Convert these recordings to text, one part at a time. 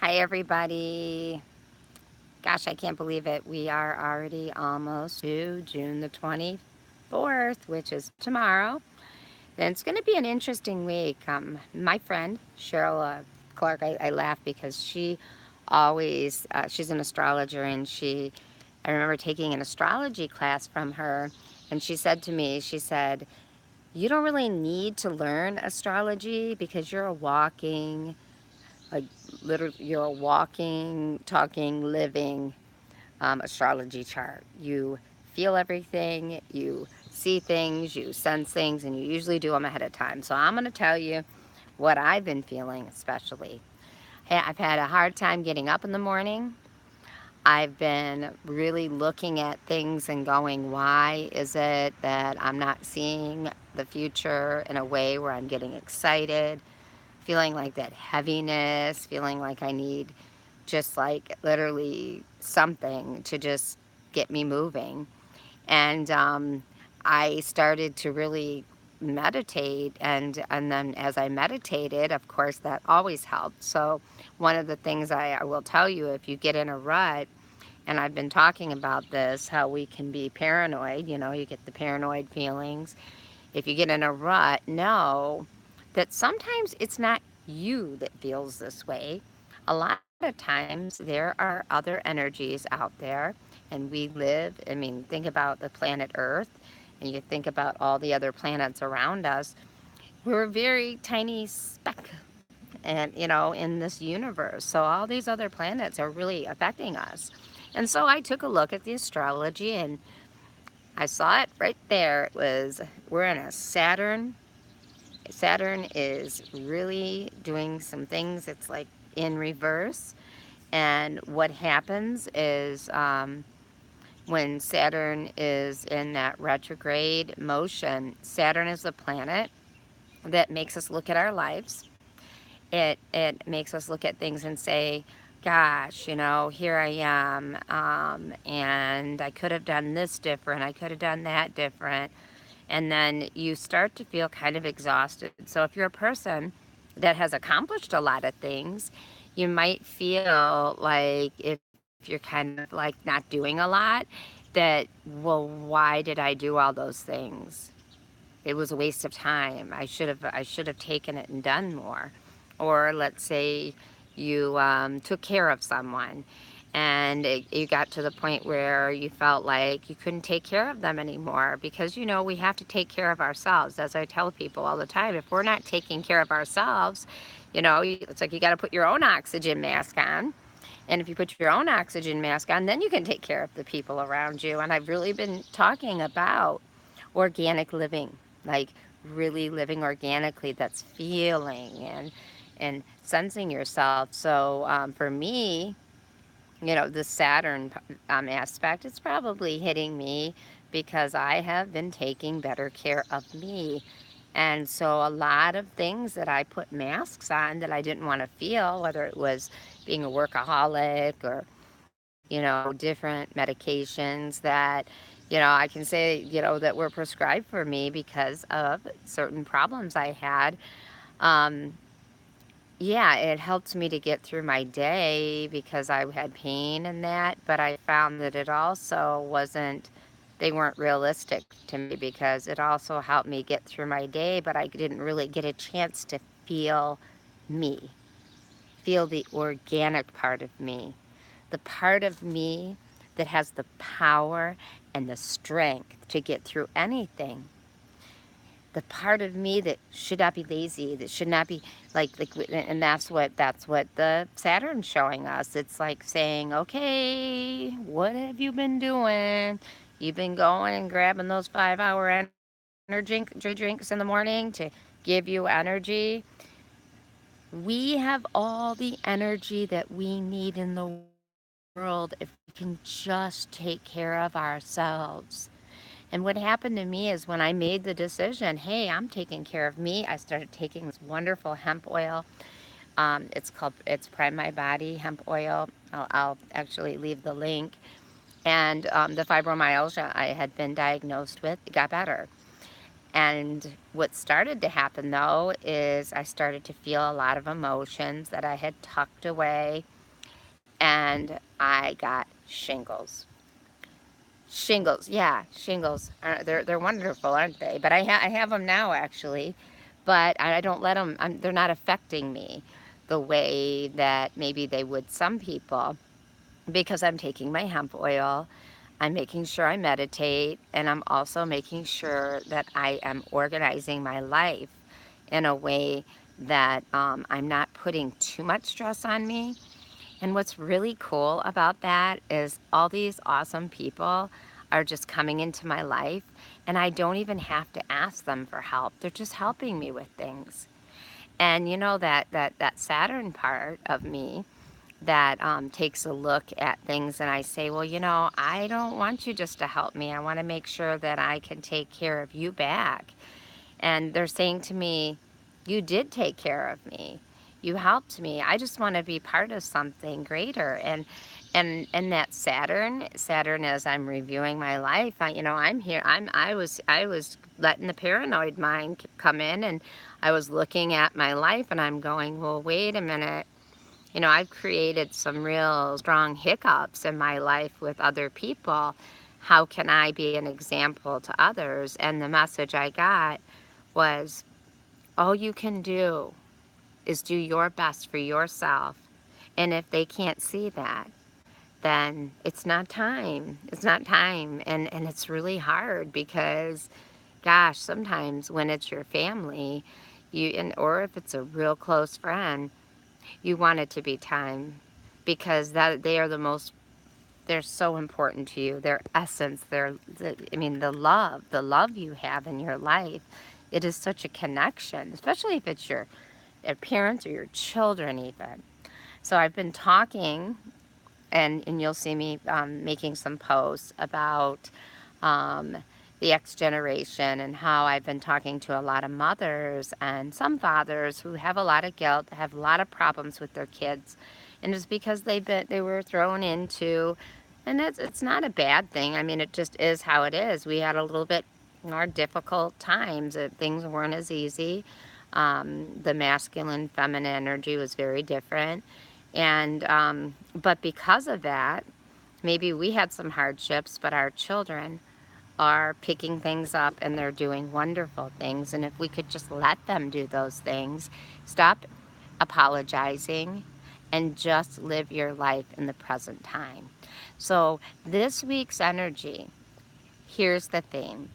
Hi, everybody. Gosh, I can't believe it. We are already almost to June the 24th, which is tomorrow. Then it's going to be an interesting week. My friend, Cheryl Clark, I laugh because she always, she's an astrologer, and I remember taking an astrology class from her, and she said to me, she said, you don't really need to learn astrology because you're a walking, like literally, you're a walking, talking, living astrology chart. You feel everything, you see things, you sense things, and you usually do them ahead of time. So I'm going to tell you what I've been feeling, especially. Hey, I've had a hard time getting up in the morning. I've been really looking at things and going, why is it that I'm not seeing the future in a way where I'm getting excited? Feeling like that heaviness, feeling like I need just like literally something to just get me moving. And I started to really meditate, and then as I meditated, of course, that always helped. So one of the things I will tell you, if you get in a rut, and I've been talking about this, how we can be paranoid, you get the paranoid feelings. If you get in a rut, know that sometimes it's not you that feels this way. A lot of times there are other energies out there, and we live, I mean, think about the planet Earth, and you think about all the other planets around us. We're a very tiny speck and in this universe. So all these other planets are really affecting us. And so I took a look at the astrology, and I saw it right there. It was, we're in a Saturn is really doing some things. It's like in reverse. And what happens is when Saturn is in that retrograde motion, Saturn is the planet that makes us look at our lives. It makes us look at things and say, gosh, here I am, and I could have done this different. I could have done that different. And then you start to feel kind of exhausted. So if you're a person that has accomplished a lot of things, you might feel like if you're kind of like not doing a lot, that, well, why did I do all those things? It was a waste of time. I should have taken it and done more. Or let's say you took care of someone, and you got to the point where you felt like you couldn't take care of them anymore, because we have to take care of ourselves. As I tell people all the time, if we're not taking care of ourselves, it's like you got to put your own oxygen mask on. And if you put your own oxygen mask on, then you can take care of the people around you. And I've really been talking about organic living, like really living organically, that's feeling and sensing yourself. So for me, the Saturn aspect, it's probably hitting me because I have been taking better care of me. And so a lot of things that I put masks on that I didn't want to feel, whether it was being a workaholic or, different medications that, I can say, that were prescribed for me because of certain problems I had. Um, yeah, it helped me to get through my day because I had pain and that, but I found that it also wasn't, they weren't realistic to me because it also helped me get through my day, but I didn't really get a chance to feel me, feel the organic part of me, the part of me that has the power and the strength to get through anything, the part of me that should not be lazy, that should not be like, and that's what the Saturn's showing us. It's like saying, okay, what have you been doing? You've been going and grabbing those 5 hour energy drinks in the morning to give you energy. We have all the energy that we need in the world if we can just take care of ourselves. And what happened to me is when I made the decision, hey, I'm taking care of me, I started taking this wonderful hemp oil. It's Prime My Body hemp oil. I'll actually leave the link. And the fibromyalgia I had been diagnosed with got better. And what started to happen though is I started to feel a lot of emotions that I had tucked away, and I got shingles. Shingles, yeah, shingles. They're wonderful, aren't they? But I have them now actually, but I don't let them. They're not affecting me the way that maybe they would some people, because I'm taking my hemp oil. I'm making sure I meditate, and I'm also making sure that I am organizing my life in a way that I'm not putting too much stress on me. And what's really cool about that is all these awesome people are just coming into my life, and I don't even have to ask them for help. They're just helping me with things. And you know that Saturn part of me that takes a look at things, and I say, well, you know, I don't want you just to help me. I want to make sure that I can take care of you back. And they're saying to me, you did take care of me. You helped me. I just want to be part of something greater. And that Saturn, as I'm reviewing my life, you know, I'm here. I was letting the paranoid mind come in, and I was looking at my life, and I'm going, well, wait a minute. You know, I've created some real strong hiccups in my life with other people. How can I be an example to others? And the message I got was, all you can do is do your best for yourself. And if they can't see that, then it's not time. It's not time. And it's really hard because, gosh, sometimes when it's your family, or if it's a real close friend, you want it to be time, because that they are the most, they're so important to you. Their essence, I mean, the love you have in your life, it is such a connection, especially if it's your parents or your children even. So I've been talking, and you'll see me making some posts about um, the X generation, and how I've been talking to a lot of mothers and some fathers who have a lot of guilt, have a lot of problems with their kids, and it's because they were thrown into, and it's not a bad thing. I mean, it just is how it is. We had a little bit more difficult times. Things weren't as easy. The masculine, feminine energy was very different, and but because of that, maybe we had some hardships, but our children are picking things up and they're doing wonderful things. And if we could just let them do those things, stop apologizing, and just live your life in the present time. So, this week's energy, here's the theme,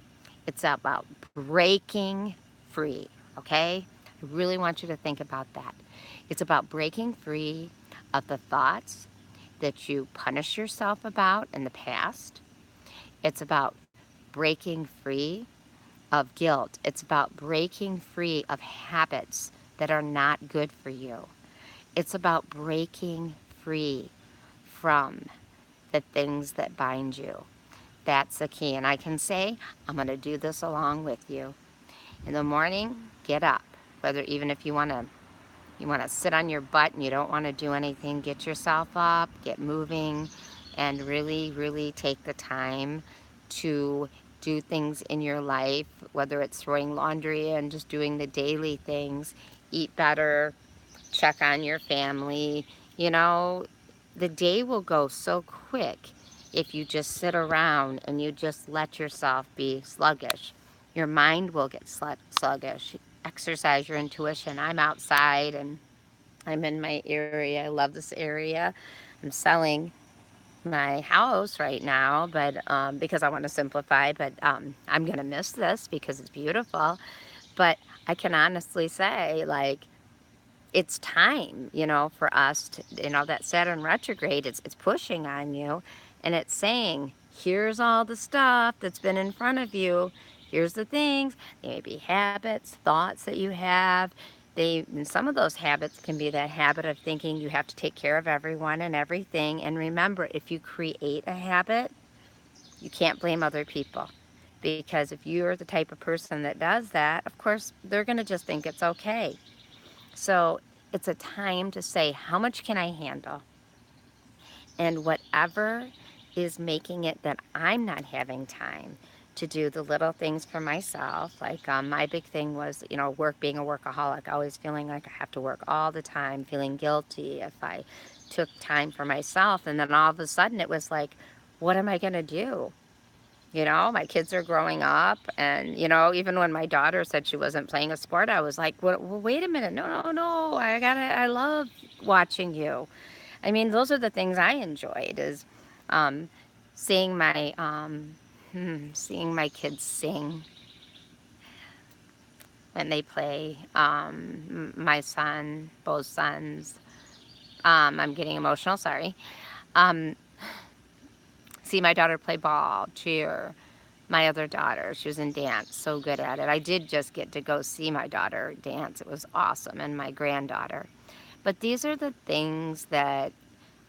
it's about breaking free, okay? I really want you to think about that. It's about breaking free of the thoughts that you punish yourself about in the past. It's about breaking free of guilt. It's about breaking free of habits that are not good for you. It's about breaking free from the things that bind you. That's the key. And I can say, I'm going to do this along with you. In the morning, get up. Whether even if you want to sit on your butt and you don't want to do anything, get yourself up, get moving, and really, really take the time to do things in your life, whether it's throwing laundry and just doing the daily things, eat better, check on your family. You know, the day will go so quick if you just sit around and you just let yourself be sluggish. Your mind will get sluggish. Exercise your intuition. I'm outside and I'm in my area. I love this area. I'm selling my house right now, but because I want to simplify, but I'm going to miss this because it's beautiful. But I can honestly say, like, it's time, you know, for us to, you know, that Saturn retrograde, it's pushing on you, and it's saying, here's all the stuff that's been in front of you. Here's the things. They may be habits, thoughts that you have. And some of those habits can be that habit of thinking you have to take care of everyone and everything. And remember, if you create a habit, you can't blame other people. Because if you're the type of person that does that, of course, they're going to just think it's okay. So it's a time to say, how much can I handle? And whatever is making it that I'm not having time, to do the little things for myself. Like my big thing was, work, being a workaholic, always feeling like I have to work all the time, feeling guilty if I took time for myself. And then all of a sudden it was like, what am I going to do? My kids are growing up, and, even when my daughter said she wasn't playing a sport, I was like, well, wait a minute. No, no, no. I love watching you. I mean, those are the things I enjoyed, is um, seeing my kids sing when they play. My son, both sons, I'm getting emotional, sorry. Um, see my daughter play ball, cheer. My other daughter, she was in dance, so good at it. I did just get to go see my daughter dance. It was awesome, and my granddaughter. But these are the things that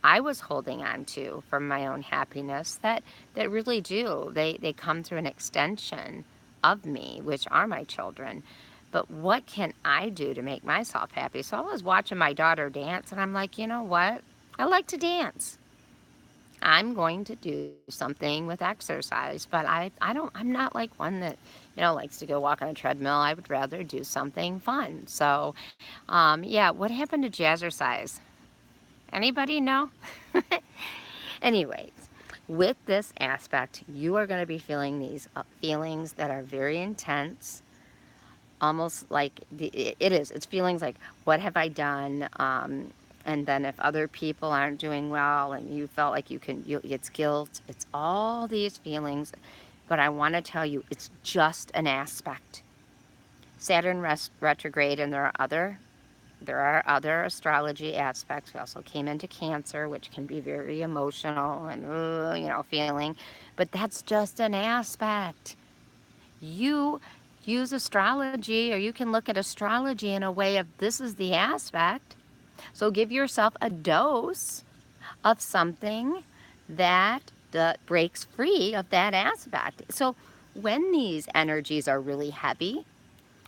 I was holding on to for my own happiness that really do. They come through an extension of me, which are my children. But what can I do to make myself happy? So I was watching my daughter dance, and I'm like, you know what? I like to dance. I'm going to do something with exercise, but I'm not like one that, likes to go walk on a treadmill. I would rather do something fun. So, yeah, what happened to jazzercise? Anybody know? Anyways, with this aspect, you are going to be feeling these feelings that are very intense, almost like it's feelings like, what have I done? And then if other people aren't doing well and you felt like it's guilt, it's all these feelings. But I want to tell you, it's just an aspect. Saturn retrograde, and there are other astrology aspects. We also came into Cancer, which can be very emotional and feeling, but that's just an aspect. You use astrology, or you can look at astrology in a way of, this is the aspect. So give yourself a dose of something that breaks free of that aspect. So when these energies are really heavy,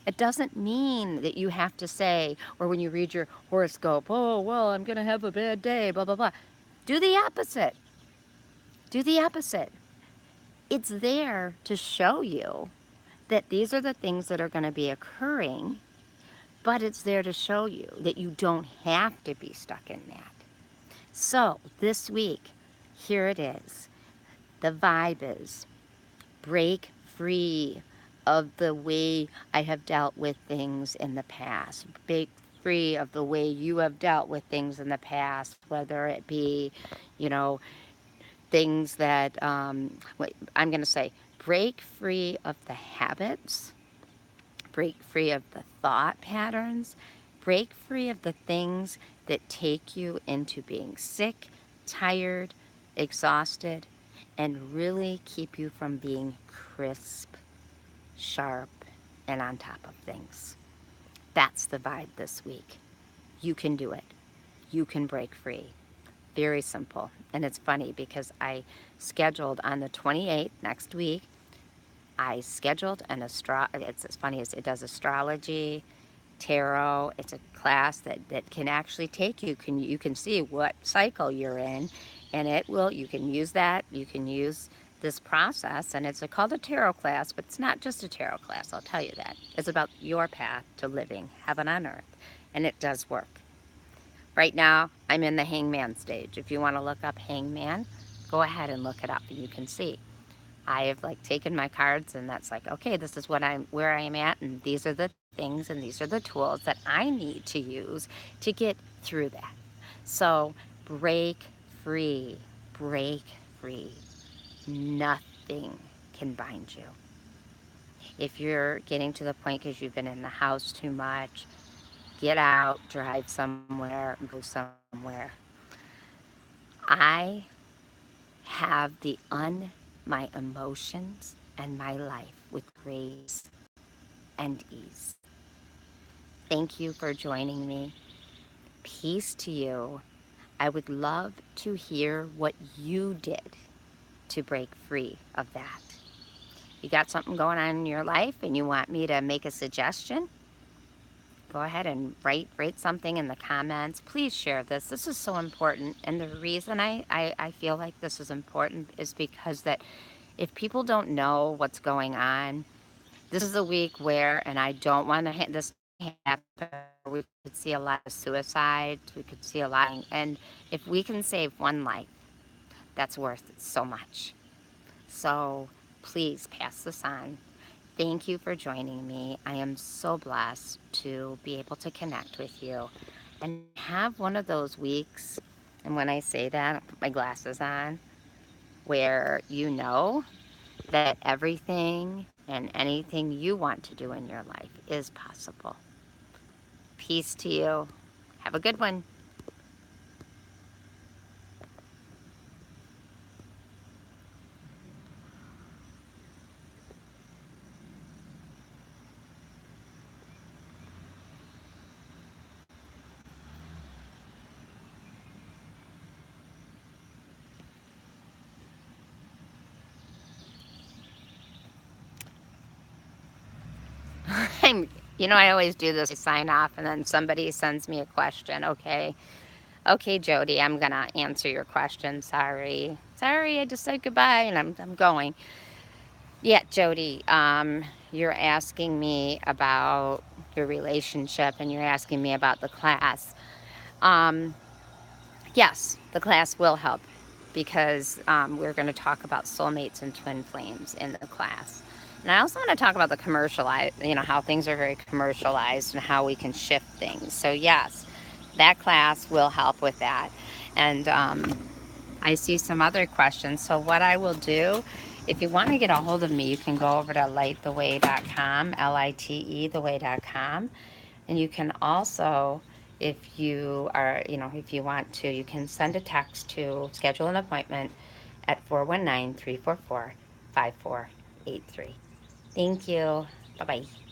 it doesn't mean that you have to say, or when you read your horoscope, oh, well, I'm going to have a bad day, blah, blah, blah. Do the opposite. Do the opposite. It's there to show you that these are the things that are going to be occurring, but it's there to show you that you don't have to be stuck in that. So this week, here it is. The vibe is break free of the way I have dealt with things in the past. Break free of the way you have dealt with things in the past, whether it be, you know, things that, I'm going to say, break free of the habits, break free of the thought patterns, break free of the things that take you into being sick, tired, exhausted, and really keep you from being crisp, sharp, and on top of things. That's the vibe this week. You can do it. You can break free. Very simple. And it's funny because I scheduled on the 28th next week, I scheduled it's as funny as it does astrology, tarot. It's a class that can actually take you. You can see what cycle you're in, and you can use that. You can use this process, and it's called a tarot class, but it's not just a tarot class, I'll tell you that. It's about your path to living heaven on earth, and it does work. Right now, I'm in the hangman stage. If you want to look up hangman, go ahead and look it up, and you can see. I have taken my cards, and that's okay, this is where I am at, and these are the things and these are the tools that I need to use to get through that. So break free, break free. Nothing can bind you. If you're getting to the point because you've been in the house too much, get out, drive somewhere, go somewhere. I have my emotions and my life with grace and ease. Thank you for joining me. Peace to you. I would love to hear what you did to break free of that. You got something going on in your life and you want me to make a suggestion? Go ahead and write something in the comments. Please share this. This is so important. And the reason I feel like this is important is because that if people don't know what's going on, this is a week where, and I don't want this to happen, we could see a lot of suicide, we could see a lot, and if we can save one life, that's worth so much. So please pass this on. Thank you for joining me. I am so blessed to be able to connect with you and have one of those weeks. And when I say that, I'll put my glasses on, where you know that everything and anything you want to do in your life is possible. Peace to you. Have a good one. I'm, I always do this. I sign off and then somebody sends me a question. Okay. Okay, Jody, I'm going to answer your question. Sorry. Sorry, I just said goodbye and I'm going. Yeah, Jody, you're asking me about your relationship and you're asking me about the class. Um, yes, the class will help because we're going to talk about soulmates and twin flames in the class. And I also want to talk about the commercialized, how things are very commercialized and how we can shift things. So, yes, that class will help with that. And I see some other questions. So, what I will do, if you want to get a hold of me, you can go over to litetheway.com, Lite, theway.com. And you can also, if you are, if you want to, you can send a text to schedule an appointment at 419 344 5483. Thank you. Bye bye.